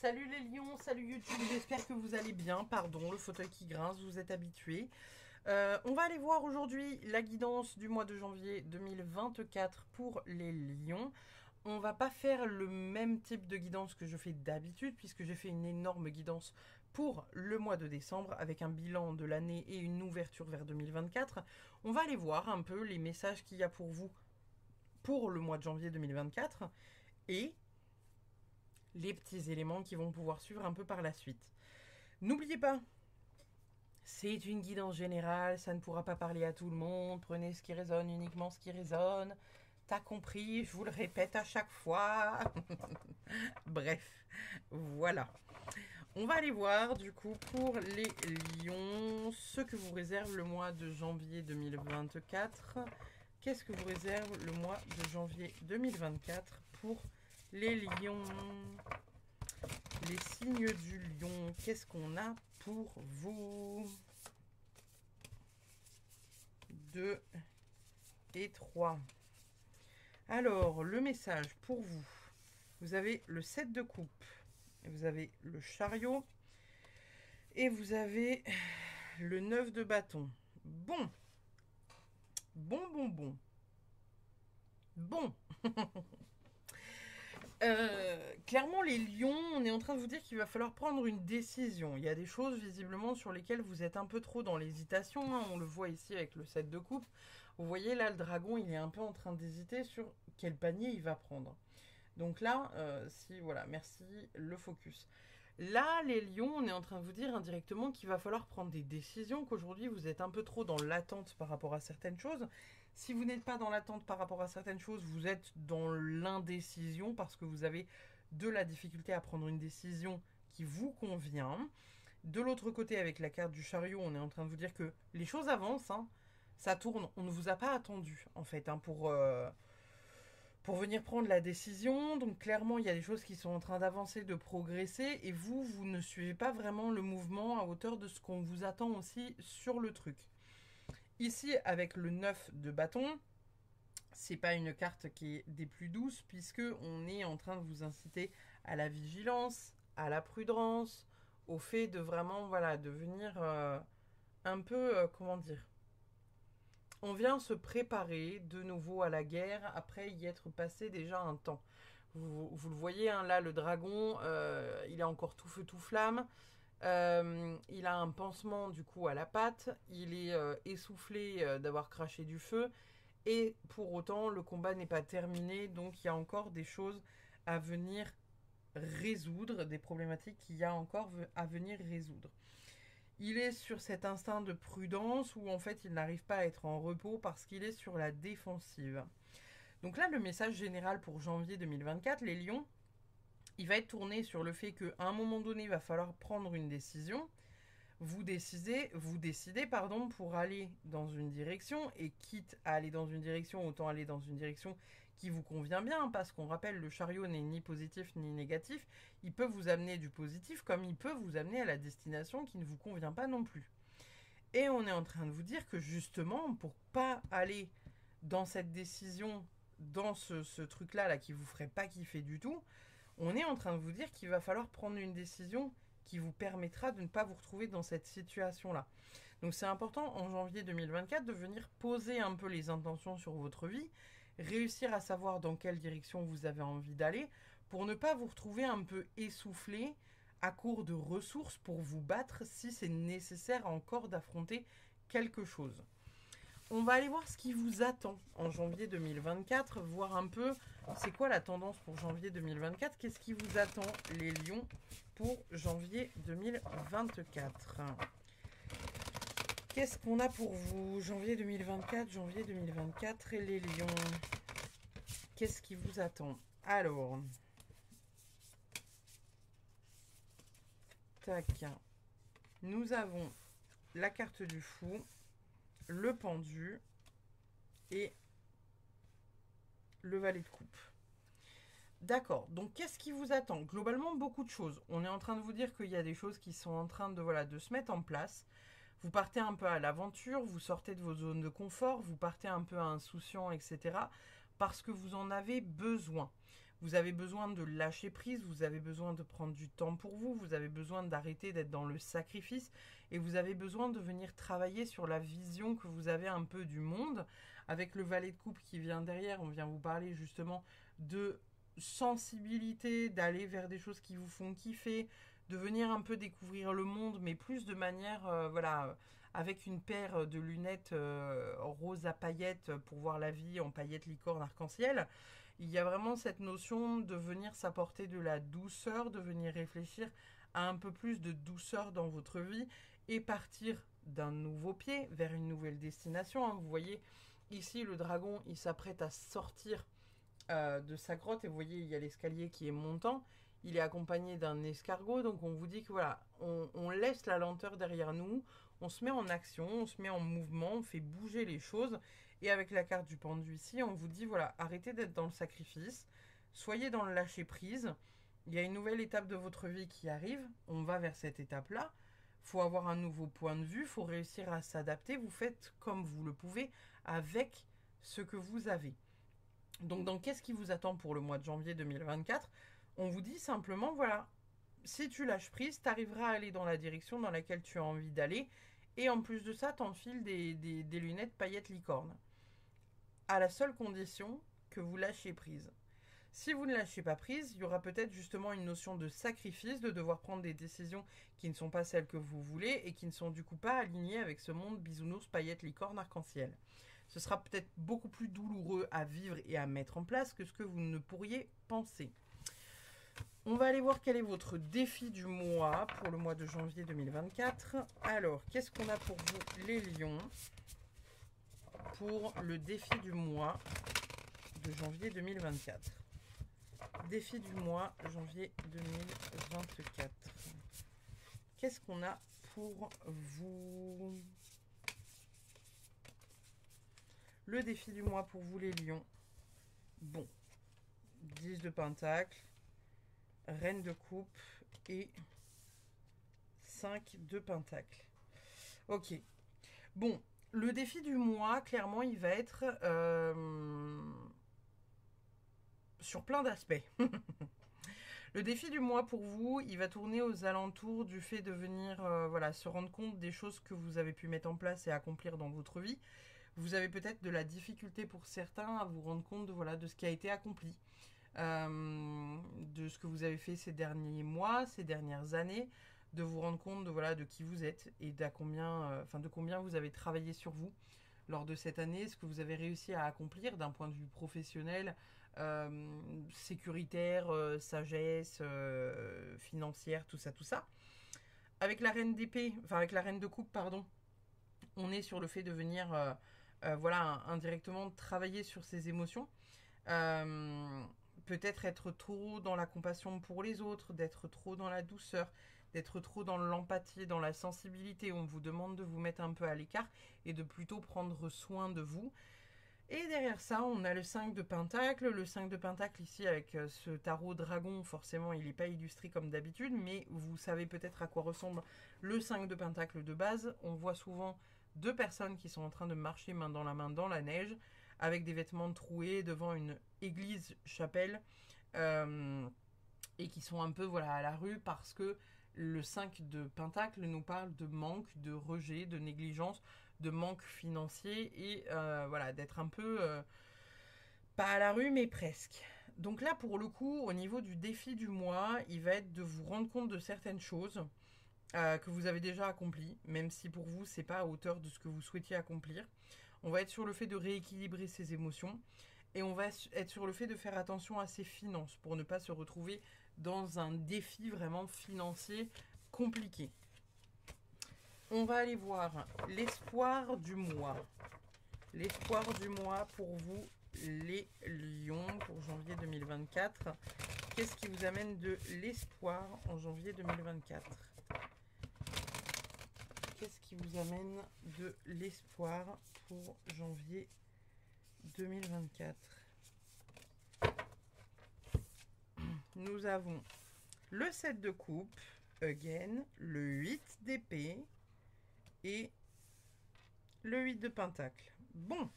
Salut les lions, salut YouTube, j'espère que vous allez bien. Pardon, le fauteuil qui grince, vous êtes habitués. On va aller voir aujourd'hui la guidance du mois de janvier 2024 pour les lions. On va pas faire le même type de guidance que je fais d'habitude puisque j'ai fait une énorme guidance pour le mois de décembre avec un bilan de l'année et une ouverture vers 2024. On va aller voir un peu les messages qu'il y a pour vous pour le mois de janvier 2024 et les petits éléments qui vont pouvoir suivre un peu par la suite. N'oubliez pas, c'est une guidance générale, ça ne pourra pas parler à tout le monde, prenez ce qui résonne, uniquement ce qui résonne. T'as compris, je vous le répète à chaque fois. Bref, voilà. On va aller voir du coup pour les lions, ce que vous réserve le mois de janvier 2024. Qu'est-ce que vous réserve le mois de janvier 2024 pour les lions? Les signes du lion, qu'est-ce qu'on a pour vous? 2 et 3. Alors, le message pour vous. Vous avez le 7 de coupe. Vous avez le chariot. Et vous avez le 9 de bâton. Bon. Bon. Clairement, les lions, on est en train de vous dire qu'il va falloir prendre une décision. Il y a des choses visiblement sur lesquelles vous êtes un peu trop dans l'hésitation. Hein. On le voit ici avec le 7 de coupe. Vous voyez là, le dragon, il est un peu en train d'hésiter sur quel panier il va prendre. Donc là, voilà, merci, le focus. Là, les lions, on est en train de vous dire indirectement qu'il va falloir prendre des décisions, qu'aujourd'hui vous êtes un peu trop dans l'attente par rapport à certaines choses. Si vous n'êtes pas dans l'attente par rapport à certaines choses, vous êtes dans l'indécision parce que vous avez de la difficulté à prendre une décision qui vous convient. De l'autre côté, avec la carte du chariot, on est en train de vous dire que les choses avancent, hein, ça tourne. On ne vous a pas attendu, en fait, hein, pour venir prendre la décision. Donc clairement, il y a des choses qui sont en train d'avancer, de progresser, et vous ne suivez pas vraiment le mouvement à hauteur de ce qu'on vous attend aussi sur le truc. Ici, avec le 9 de bâton, c'est pas une carte qui est des plus douces, puisque on est en train de vous inciter à la vigilance, à la prudence, au fait de vraiment, voilà, de venir un peu, comment dire, on vient se préparer de nouveau à la guerre après y être passé déjà un temps. Vous le voyez, hein, là, le dragon, il est encore tout feu, tout flamme. Il a un pansement du coup à la patte. Il est essoufflé d'avoir craché du feu. Et pour autant, le combat n'est pas terminé. Donc il y a encore des choses à venir résoudre, des problématiques qu'il y a encore à venir résoudre. Il est sur cet instinct de prudence où en fait il n'arrive pas à être en repos parce qu'il est sur la défensive. Donc là, le message général pour janvier 2024, les lions, il va être tourné sur le fait qu'à un moment donné, il va falloir prendre une décision. Vous décidez pour aller dans une direction, et quitte à aller dans une direction, autant aller dans une direction qui vous convient bien, parce qu'on rappelle, le chariot n'est ni positif ni négatif. Il peut vous amener du positif, comme il peut vous amener à la destination qui ne vous convient pas non plus. Et on est en train de vous dire que justement, pour pas aller dans cette décision, dans ce truc-là là, qui vous ferait pas kiffer du tout, on est en train de vous dire qu'il va falloir prendre une décision qui vous permettra de ne pas vous retrouver dans cette situation-là. Donc c'est important en janvier 2024 de venir poser un peu les intentions sur votre vie, réussir à savoir dans quelle direction vous avez envie d'aller, pour ne pas vous retrouver un peu essoufflé, à court de ressources pour vous battre si c'est nécessaire encore d'affronter quelque chose. On va aller voir ce qui vous attend en janvier 2024, voir un peu c'est quoi la tendance pour janvier 2024, qu'est-ce qui vous attend les lions pour janvier 2024. Qu'est-ce qu'on a pour vous janvier 2024 et les lions. Qu'est-ce qui vous attend? Alors, tac, nous avons la carte du fou, le pendu et le valet de coupe. D'accord, donc qu'est-ce qui vous attend? Globalement, beaucoup de choses. On est en train de vous dire qu'il y a des choses qui sont en train de se mettre en place. Vous partez un peu à l'aventure, vous sortez de vos zones de confort, vous partez un peu insouciant, etc. Parce que vous en avez besoin. Vous avez besoin de lâcher prise, vous avez besoin de prendre du temps pour vous, vous avez besoin d'arrêter d'être dans le sacrifice et vous avez besoin de venir travailler sur la vision que vous avez un peu du monde. Avec le valet de coupe qui vient derrière, on vient vous parler justement de sensibilité, d'aller vers des choses qui vous font kiffer, de venir un peu découvrir le monde, mais plus de manière, voilà, avec une paire de lunettes roses à paillettes pour voir la vie en paillettes licorne arc-en-ciel. Il y a vraiment cette notion de venir s'apporter de la douceur, de venir réfléchir à un peu plus de douceur dans votre vie et partir d'un nouveau pied vers une nouvelle destination. Vous voyez, ici, le dragon, il s'apprête à sortir de sa grotte et vous voyez, il y a l'escalier qui est montant. Il est accompagné d'un escargot, donc on vous dit que voilà, on laisse la lenteur derrière nous, on se met en action, on se met en mouvement, on fait bouger les choses. Et avec la carte du pendu ici, on vous dit voilà, arrêtez d'être dans le sacrifice, soyez dans le lâcher prise. Il y a une nouvelle étape de votre vie qui arrive, on va vers cette étape-là. Il faut avoir un nouveau point de vue, il faut réussir à s'adapter. Vous faites comme vous le pouvez avec ce que vous avez. Donc, dans qu'est-ce qui vous attend pour le mois de janvier 2024 ? On vous dit simplement, voilà, si tu lâches prise, tu arriveras à aller dans la direction dans laquelle tu as envie d'aller. Et en plus de ça, t'enfiles des lunettes paillettes licorne. À la seule condition que vous lâchiez prise. Si vous ne lâchez pas prise, il y aura peut-être justement une notion de sacrifice, de devoir prendre des décisions qui ne sont pas celles que vous voulez et qui ne sont du coup pas alignées avec ce monde bisounours, paillettes, licorne, arc-en-ciel. Ce sera peut-être beaucoup plus douloureux à vivre et à mettre en place que ce que vous ne pourriez penser. On va aller voir quel est votre défi du mois pour le mois de janvier 2024. Alors, qu'est-ce qu'on a pour vous les lions pour le défi du mois de janvier 2024. Défi du mois janvier 2024. Qu'est-ce qu'on a pour vous? Le défi du mois pour vous les lions. Bon. 10 de pentacle, reine de coupe et 5 de pentacle. Ok. Bon. Le défi du mois, clairement, il va être sur plein d'aspects. Le défi du mois pour vous, il va tourner aux alentours du fait de venir voilà, se rendre compte des choses que vous avez pu mettre en place et accomplir dans votre vie. Vous avez peut-être de la difficulté pour certains à vous rendre compte de, voilà, de ce qui a été accompli, de ce que vous avez fait ces derniers mois, ces dernières années, de vous rendre compte de, voilà, de qui vous êtes et de combien vous avez travaillé sur vous lors de cette année, ce que vous avez réussi à accomplir d'un point de vue professionnel, sécuritaire, sagesse, financière, tout ça. Avec la reine d'épée, enfin avec la reine de coupe, pardon, on est sur le fait de venir, voilà, indirectement travailler sur ses émotions. Peut-être être trop dans la compassion pour les autres, d'être trop dans la douceur, d'être trop dans l'empathie, dans la sensibilité. On vous demande de vous mettre un peu à l'écart et de plutôt prendre soin de vous. Et derrière ça, on a le 5 de pentacle. Le 5 de pentacle ici avec ce tarot dragon, forcément il n'est pas illustré comme d'habitude, mais vous savez peut-être à quoi ressemble le 5 de pentacle de base. On voit souvent deux personnes qui sont en train de marcher main dans la neige, avec des vêtements troués devant une église chapelle, et qui sont un peu voilà, à la rue parce que le 5 de pentacle nous parle de manque, de rejet, de négligence, de manque financier et voilà, d'être un peu pas à la rue mais presque. Donc là pour le coup au niveau du défi du mois, il va être de vous rendre compte de certaines choses que vous avez déjà accomplies, même si pour vous c'est pas à hauteur de ce que vous souhaitiez accomplir. On va être sur le fait de rééquilibrer ses émotions et on va être sur le fait de faire attention à ses finances pour ne pas se retrouver dans un défi vraiment financier compliqué. On va aller voir l'espoir du mois. L'espoir du mois pour vous, les lions, pour janvier 2024. Qu'est-ce qui vous amène de l'espoir en janvier 2024? Qu'est-ce qui vous amène de l'espoir pour janvier 2024? Nous avons le 7 de coupe, again, le 8 d'épée et le 8 de pentacle. Bon.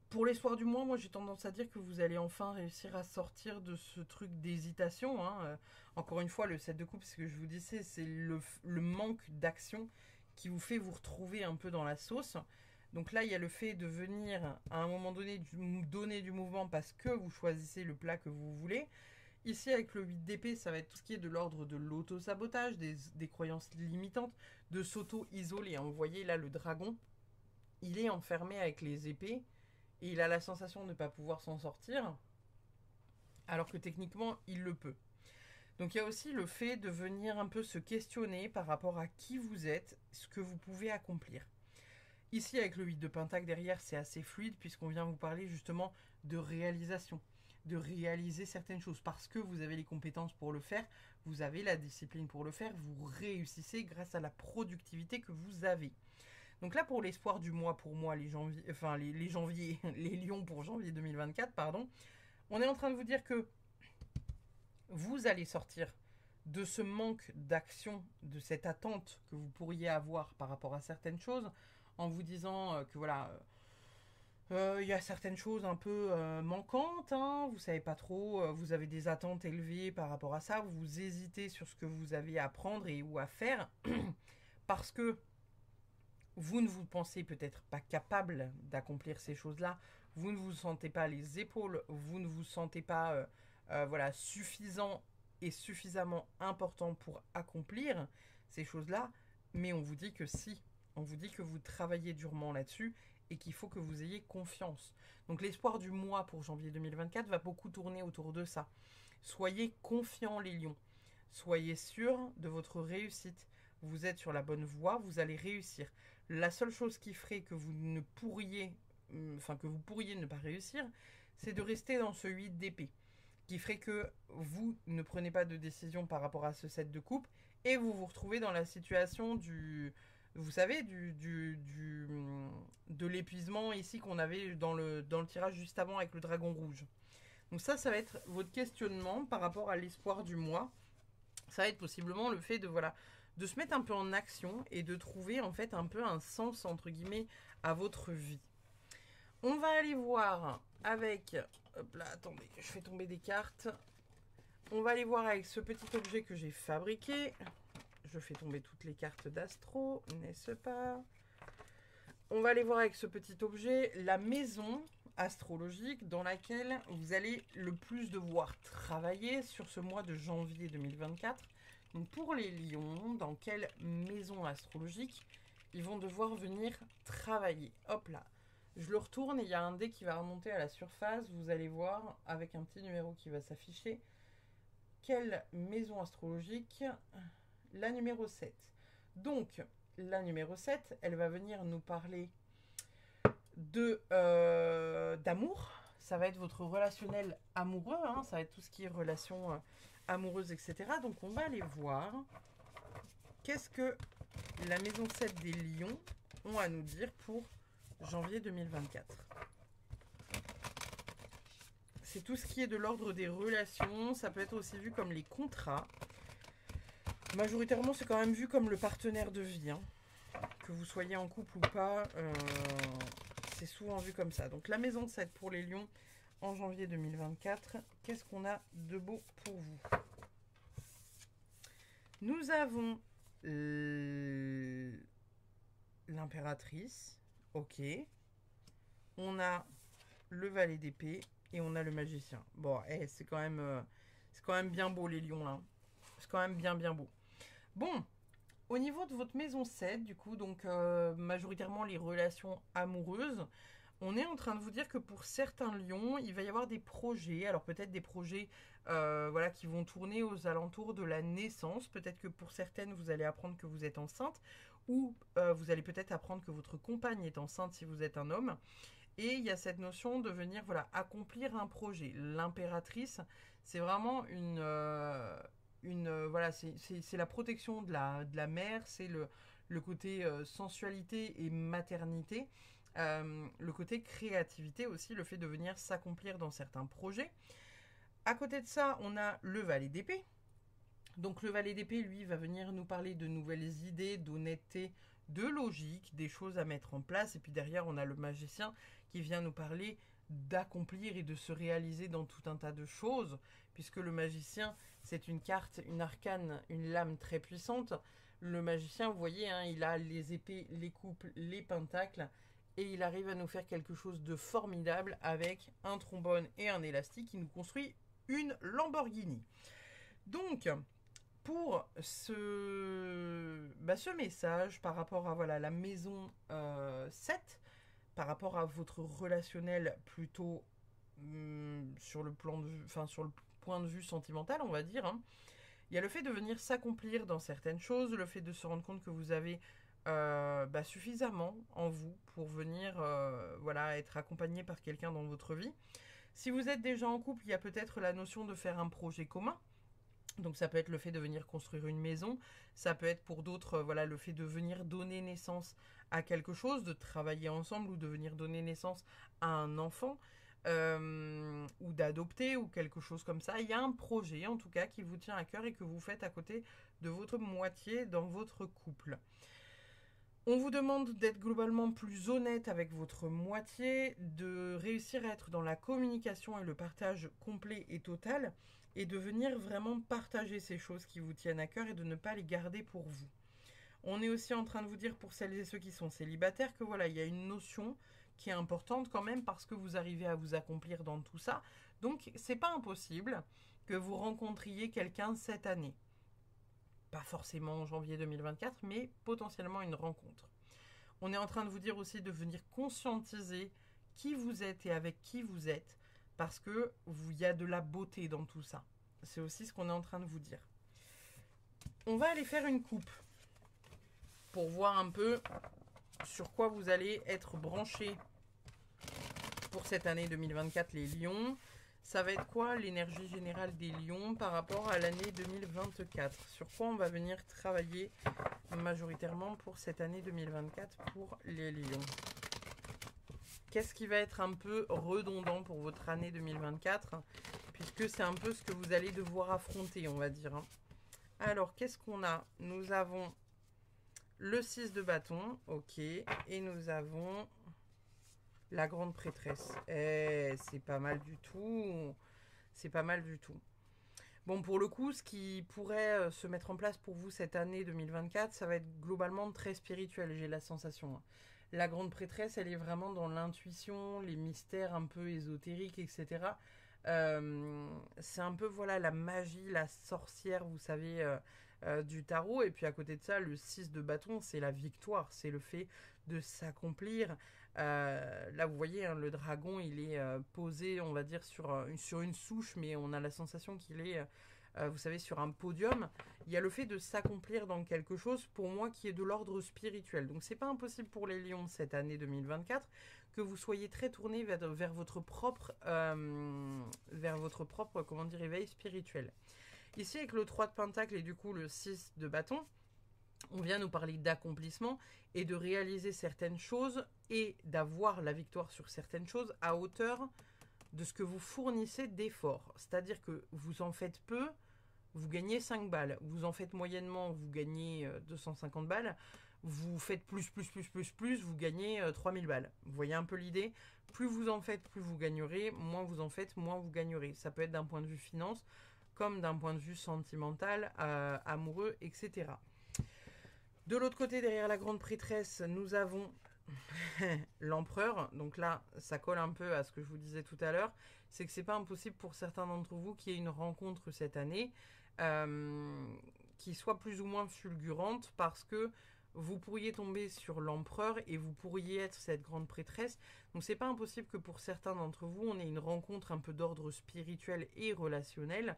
Pour les soirs du mois, moi j'ai tendance à dire que vous allez enfin réussir à sortir de ce truc d'hésitation, hein. Encore une fois, le 7 de coupe, ce que je vous disais, c'est le manque d'action qui vous fait vous retrouver un peu dans la sauce. Donc là, il y a le fait de venir à un moment donné donner du mouvement parce que vous choisissez le plat que vous voulez. Ici, avec le 8 d'épée, ça va être tout ce qui est de l'ordre de l'auto-sabotage, des croyances limitantes, de s'auto-isoler, hein. Vous voyez là le dragon, il est enfermé avec les épées et il a la sensation de ne pas pouvoir s'en sortir, alors que techniquement, il le peut. Donc il y a aussi le fait de venir un peu se questionner par rapport à qui vous êtes, ce que vous pouvez accomplir. Ici, avec le 8 de Pentacle derrière, c'est assez fluide puisqu'on vient vous parler justement de réalisation, de réaliser certaines choses. Parce que vous avez les compétences pour le faire, vous avez la discipline pour le faire, vous réussissez grâce à la productivité que vous avez. Donc là, pour l'espoir du mois, pour moi, les janvier, les lions pour janvier 2024, pardon, on est en train de vous dire que vous allez sortir de ce manque d'action, de cette attente que vous pourriez avoir par rapport à certaines choses, en vous disant que voilà, il y a certaines choses un peu manquantes, hein, vous savez pas trop, vous avez des attentes élevées par rapport à ça, vous hésitez sur ce que vous avez à apprendre et ou à faire, parce que vous ne vous pensez peut-être pas capable d'accomplir ces choses-là, vous ne vous sentez pas les épaules, vous ne vous sentez pas voilà, suffisant et suffisamment important pour accomplir ces choses-là, mais on vous dit que si, on vous dit que vous travaillez durement là-dessus et qu'il faut que vous ayez confiance. Donc l'espoir du mois pour janvier 2024 va beaucoup tourner autour de ça. Soyez confiants les lions, soyez sûrs de votre réussite, vous êtes sur la bonne voie, vous allez réussir. La seule chose qui ferait que vous ne pourriez, que vous pourriez ne pas réussir, c'est de rester dans ce 8 d'épée, qui ferait que vous ne prenez pas de décision par rapport à ce 7 de coupe, et vous vous retrouvez dans la situation vous savez, de l'épuisement ici qu'on avait dans le tirage juste avant avec le dragon rouge. Donc ça va être votre questionnement par rapport à l'espoir du mois. Ça va être possiblement le fait de, voilà, de se mettre un peu en action et de trouver en fait un peu un sens entre guillemets à votre vie. On va aller voir avec, hop là, attendez, je fais tomber des cartes. On va aller voir avec ce petit objet que j'ai fabriqué. Je fais tomber toutes les cartes d'astro, n'est-ce pas? On va aller voir avec ce petit objet la maison astrologique dans laquelle vous allez le plus devoir travailler sur ce mois de janvier 2024. Donc pour les lions, dans quelle maison astrologique ils vont devoir venir travailler? Hop là, je le retourne et il y a un dé qui va remonter à la surface. Vous allez voir avec un petit numéro qui va s'afficher. Quelle maison astrologique? La numéro 7. Donc la numéro 7, elle va venir nous parler d'amour. Ça va être votre relationnel amoureux, hein, ça va être tout ce qui est relation amoureuse, etc. Donc on va aller voir qu'est-ce que la maison 7 des lions ont à nous dire pour janvier 2024. C'est tout ce qui est de l'ordre des relations, ça peut être aussi vu comme les contrats. Majoritairement, c'est quand même vu comme le partenaire de vie, hein. Que vous soyez en couple ou pas, c'est souvent vu comme ça. Donc la maison 7 pour les lions en janvier 2024. Qu'est-ce qu'on a de beau pour vous? Nous avons l'impératrice, ok. On a le valet d'épée et on a le magicien. Bon, c'est quand même bien beau les lions là. C'est quand même bien beau. Bon, au niveau de votre maison 7, du coup, donc majoritairement les relations amoureuses, on est en train de vous dire que pour certains lions, il va y avoir des projets, alors peut-être des projets voilà, qui vont tourner aux alentours de la naissance. Peut-être que pour certaines, vous allez apprendre que vous êtes enceinte, ou vous allez peut-être apprendre que votre compagne est enceinte si vous êtes un homme. Et il y a cette notion de venir voilà, accomplir un projet. L'impératrice, c'est vraiment voilà, c'est la protection de la mère, c'est le côté sensualité et maternité, le côté créativité aussi, le fait de venir s'accomplir dans certains projets. À côté de ça, on a le valet d'épée. Donc le valet d'épée, lui, va venir nous parler de nouvelles idées, d'honnêteté, de logique, des choses à mettre en place. Et puis derrière, on a le magicien qui vient nous parler d'accomplir et de se réaliser dans tout un tas de choses, puisque le magicien, c'est une carte, une arcane, une lame très puissante. Le magicien, vous voyez, hein, il a les épées, les coupes, les pentacles, et il arrive à nous faire quelque chose de formidable avec un trombone et un élastique qui nous construit une Lamborghini. Donc, pour ce message par rapport à voilà, la maison 7, par rapport à votre relationnel plutôt sur le plan de vue, enfin sur le point de vue sentimental, on va dire, hein, il y a le fait de venir s'accomplir dans certaines choses, le fait de se rendre compte que vous avez suffisamment en vous pour venir voilà, être accompagné par quelqu'un dans votre vie. Si vous êtes déjà en couple, il y a peut-être la notion de faire un projet commun. Donc ça peut être le fait de venir construire une maison, ça peut être pour d'autres voilà, le fait de venir donner naissance à quelque chose, de travailler ensemble ou de venir donner naissance à un enfant ou d'adopter ou quelque chose comme ça. Il y a un projet en tout cas qui vous tient à cœur et que vous faites à côté de votre moitié dans votre couple. On vous demande d'être globalement plus honnête avec votre moitié, de réussir à être dans la communication et le partage complet et total, et de venir vraiment partager ces choses qui vous tiennent à cœur et de ne pas les garder pour vous. On est aussi en train de vous dire pour celles et ceux qui sont célibataires que voilà, il y a une notion qui est importante quand même parce que vous arrivez à vous accomplir dans tout ça. Donc, c'est pas impossible que vous rencontriez quelqu'un cette année. Pas forcément en janvier 2024, mais potentiellement une rencontre. On est en train de vous dire aussi de venir conscientiser qui vous êtes et avec qui vous êtes, parce que il y a de la beauté dans tout ça. C'est aussi ce qu'on est en train de vous dire. On va aller faire une coupe pour voir un peu sur quoi vous allez être branchés pour cette année 2024, les lions. Ça va être quoi l'énergie générale des lions par rapport à l'année 2024? Sur quoi on va venir travailler majoritairement pour cette année 2024 pour les lions? Qu'est-ce qui va être un peu redondant pour votre année 2024? Puisque c'est un peu ce que vous allez devoir affronter, on va dire. Alors, qu'est-ce qu'on a? Nous avons le 6 de bâton, ok. Et nous avons la grande prêtresse. C'est pas mal du tout. C'est pas mal du tout. Bon, pour le coup, ce qui pourrait se mettre en place pour vous cette année 2024, ça va être globalement très spirituel, j'ai la sensation. La grande prêtresse, elle est vraiment dans l'intuition, les mystères un peu ésotériques, etc. C'est un peu, voilà, la magie, la sorcière, vous savez, du tarot. Et puis à côté de ça, le 6 de bâton, c'est la victoire, c'est le fait de s'accomplir. Là, vous voyez, hein, le dragon, il est posé, on va dire, sur une souche, mais on a la sensation qu'il est, vous savez, sur un podium. Il y a le fait de s'accomplir dans quelque chose, pour moi, qui est de l'ordre spirituel. Donc, c'est pas impossible pour les lions cette année 2024 que vous soyez très tournés vers votre propre, comment dire, éveil spirituel. Ici, avec le 3 de pentacle et du coup le 6 de bâton, on vient nous parler d'accomplissement et de réaliser certaines choses et d'avoir la victoire sur certaines choses à hauteur de ce que vous fournissez d'efforts. C'est-à-dire que vous en faites peu, vous gagnez 5 balles. Vous en faites moyennement, vous gagnez 250 balles. Vous faites plus, vous gagnez 3000 balles. Vous voyez un peu l'idée? Plus vous en faites, plus vous gagnerez. Moins vous en faites, moins vous gagnerez. Ça peut être d'un point de vue finance, comme d'un point de vue sentimental, amoureux, etc. De l'autre côté, derrière la grande prêtresse, nous avons l'empereur. Donc là, ça colle un peu à ce que je vous disais tout à l'heure. C'est que c'est pas impossible pour certains d'entre vous qu'il y ait une rencontre cette année qui soit plus ou moins fulgurante parce que vous pourriez tomber sur l'empereur et vous pourriez être cette grande prêtresse. Donc c'est pas impossible que pour certains d'entre vous, on ait une rencontre un peu d'ordre spirituel et relationnel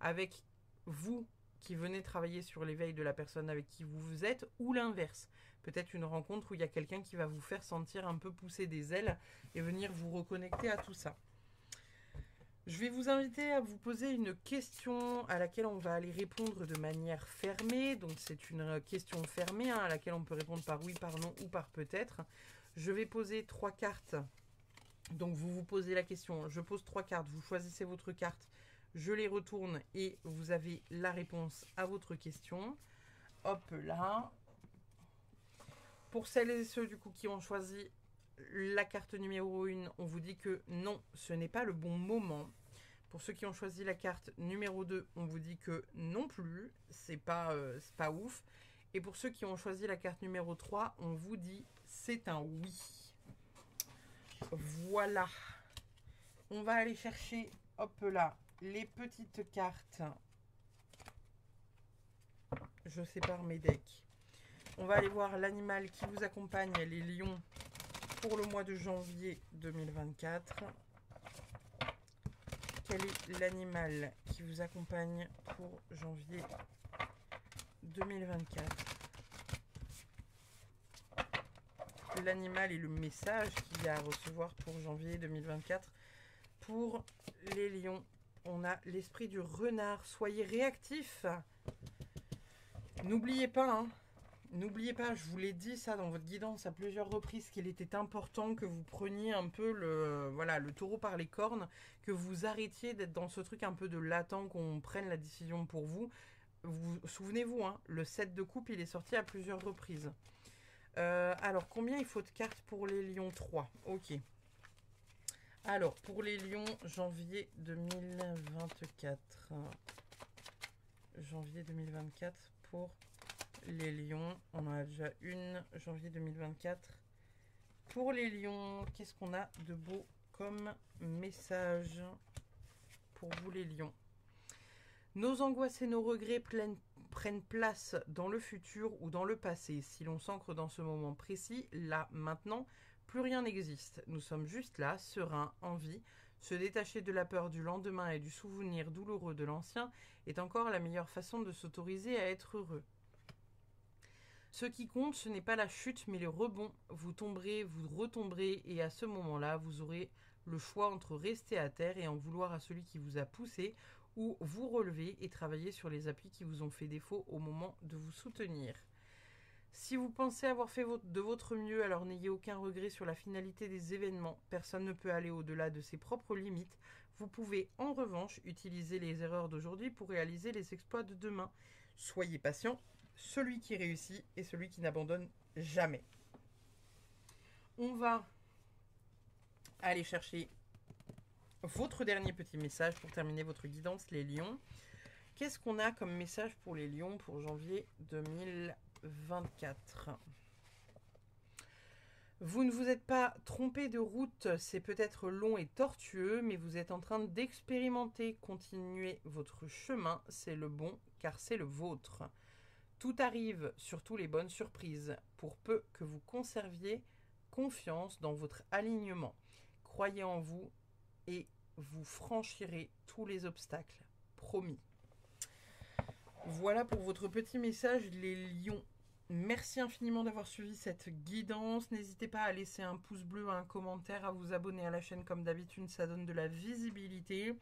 avec vous qui venez travailler sur l'éveil de la personne avec qui vous êtes, ou l'inverse. Peut-être une rencontre où il y a quelqu'un qui va vous faire sentir un peu pousser des ailes et venir vous reconnecter à tout ça. Je vais vous inviter à vous poser une question à laquelle on va aller répondre de manière fermée. Donc c'est une question fermée à laquelle on peut répondre par oui, par non ou par peut-être. Je vais poser 3 cartes. Donc vous vous posez la question, je pose 3 cartes, vous choisissez votre carte. Je les retourne et vous avez la réponse à votre question. Hop là. Pour celles et ceux du coup qui ont choisi la carte numéro 1, on vous dit que non, ce n'est pas le bon moment. Pour ceux qui ont choisi la carte numéro 2, on vous dit que non plus, c'est pas ouf. Et pour ceux qui ont choisi la carte numéro 3, on vous dit c'est un oui. Voilà. On va aller chercher, hop là, les petites cartes. Je sépare mes decks. On va aller voir l'animal qui vous accompagne, les lions, pour le mois de janvier 2024. Quel est l'animal qui vous accompagne pour janvier 2024? L'animal et le message qu'il y a à recevoir pour janvier 2024. Pour les lions, on a l'esprit du renard. Soyez réactifs. N'oubliez pas, hein, n'oubliez pas, je vous l'ai dit ça dans votre guidance à plusieurs reprises, qu'il était important que vous preniez un peu le taureau par les cornes, que vous arrêtiez d'être dans ce truc un peu de latent, qu'on prenne la décision pour vous. Souvenez-vous, hein, le 7 de coupe, il est sorti à plusieurs reprises. Alors, combien il faut de cartes pour les lions? 3. Ok. Alors, pour les lions, janvier 2024. Janvier 2024 pour les lions. On en a déjà une. Janvier 2024. Pour les lions, qu'est-ce qu'on a de beau comme message pour vous les lions? Nos angoisses et nos regrets prennent place dans le futur ou dans le passé. Si l'on s'ancre dans ce moment précis, là, maintenant, plus rien n'existe. Nous sommes juste là, sereins, en vie. Se détacher de la peur du lendemain et du souvenir douloureux de l'ancien est encore la meilleure façon de s'autoriser à être heureux. Ce qui compte, ce n'est pas la chute, mais le rebond. Vous tomberez, vous retomberez, et à ce moment-là, vous aurez le choix entre rester à terre et en vouloir à celui qui vous a poussé, ou vous relever et travailler sur les appuis qui vous ont fait défaut au moment de vous soutenir. Si vous pensez avoir fait de votre mieux, alors n'ayez aucun regret sur la finalité des événements. Personne ne peut aller au-delà de ses propres limites. Vous pouvez en revanche utiliser les erreurs d'aujourd'hui pour réaliser les exploits de demain. Soyez patient, celui qui réussit est celui qui n'abandonne jamais. On va aller chercher votre dernier petit message pour terminer votre guidance, les lions. Qu'est-ce qu'on a comme message pour les lions pour janvier 2024? Vous ne vous êtes pas trompé de route, c'est peut-être long et tortueux, mais vous êtes en train d'expérimenter. Continuez votre chemin, c'est le bon, car c'est le vôtre. Tout arrive, surtout les bonnes surprises, pour peu que vous conserviez confiance dans votre alignement. Croyez en vous et vous franchirez tous les obstacles, promis. Voilà pour votre petit message, les lions. Merci infiniment d'avoir suivi cette guidance. N'hésitez pas à laisser un pouce bleu, un commentaire, à vous abonner à la chaîne comme d'habitude, ça donne de la visibilité.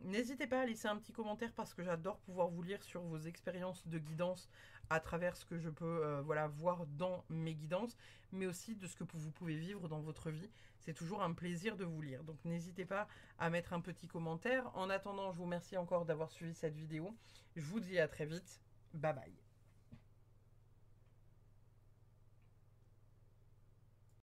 N'hésitez pas à laisser un petit commentaire parce que j'adore pouvoir vous lire sur vos expériences de guidance à travers ce que je peux voir dans mes guidances, mais aussi de ce que vous pouvez vivre dans votre vie. C'est toujours un plaisir de vous lire. Donc n'hésitez pas à mettre un petit commentaire. En attendant, je vous remercie encore d'avoir suivi cette vidéo. Je vous dis à très vite. Bye bye.